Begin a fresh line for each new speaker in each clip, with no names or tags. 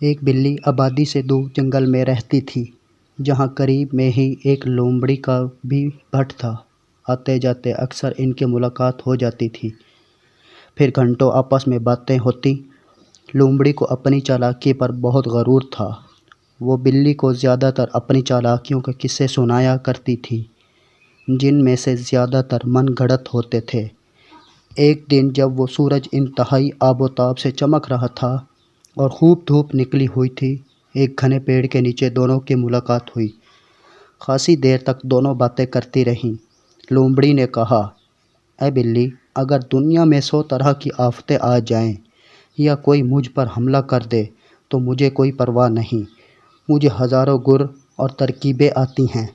ایک بلی آبادی سے دور جنگل میں رہتی تھی، جہاں قریب میں ہی ایک لومڑی کا بھی بھٹ تھا۔ آتے جاتے اکثر ان کی ملاقات ہو جاتی تھی، پھر گھنٹوں آپس میں باتیں ہوتی۔ لومڑی کو اپنی چالاکی پر بہت غرور تھا۔ وہ بلی کو زیادہ تر اپنی چالاکیوں کے قصے سنایا کرتی تھی، جن میں سے زیادہ تر من گھڑت ہوتے تھے۔ ایک دن جب وہ سورج انتہائی آب و تاب سے چمک رہا تھا اور خوب دھوپ نکلی ہوئی تھی، ایک گھنے پیڑ کے نیچے دونوں کی ملاقات ہوئی۔ خاصی دیر تک دونوں باتیں کرتی رہیں۔ لومڑی نے کہا، اے بلی، اگر دنیا میں 100 طرح کی آفتیں آ جائیں یا کوئی مجھ پر حملہ کر دے تو مجھے کوئی پرواہ نہیں۔ مجھے ہزاروں گر اور ترکیبیں آتی ہیں،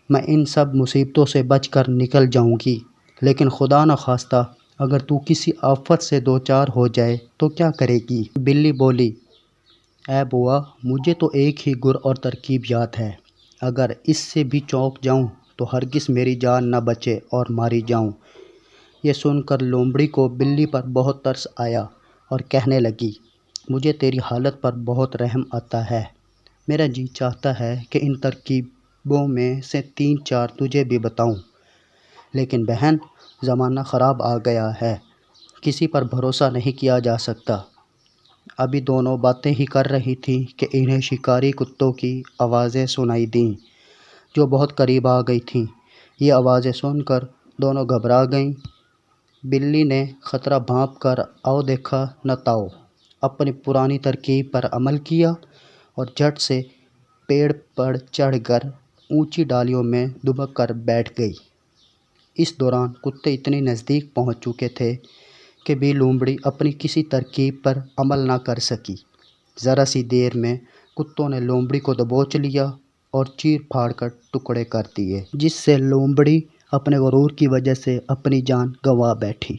میں ان سب مصیبتوں سے بچ کر نکل جاؤں گی، لیکن خدا نخواستہ اگر تو کسی آفت سے دوچار ہو جائے تو کیا کرے گی؟ بلی بولی، اے بوا، مجھے تو ایک ہی گر اور ترکیب یاد ہے، اگر اس سے بھی چونک جاؤں تو ہرگز میری جان نہ بچے اور ماری جاؤں۔ یہ سن کر لومڑی کو بلی پر بہت ترس آیا اور کہنے لگی، مجھے تیری حالت پر بہت رحم آتا ہے۔ میرا جی چاہتا ہے کہ ان ترکیبوں میں سے 3-4 تجھے بھی بتاؤں، لیکن بہن، زمانہ خراب آ گیا ہے، کسی پر بھروسہ نہیں کیا جا سکتا۔ ابھی دونوں باتیں ہی کر رہی تھیں کہ انہیں شکاری کتوں کی آوازیں سنائی دیں، جو بہت قریب آ گئی تھیں۔ یہ آوازیں سن کر دونوں گھبرا گئیں۔ بلی نے خطرہ بھانپ کر آؤ دیکھا نہ تاؤ اپنی پرانی ترکیب پر عمل کیا اور جھٹ سے پیڑ پر چڑھ کر اونچی ڈالیوں میں دبک کر بیٹھ گئی۔ اس دوران کتے اتنے نزدیک پہنچ چکے تھے کہ بھی لومڑی اپنی کسی ترکیب پر عمل نہ کر سکی۔ ذرا سی دیر میں کتوں نے لومڑی کو دبوچ لیا اور چیر پھاڑ کر ٹکڑے کر دیے، جس سے لومڑی اپنے غرور کی وجہ سے اپنی جان گنوا بیٹھی۔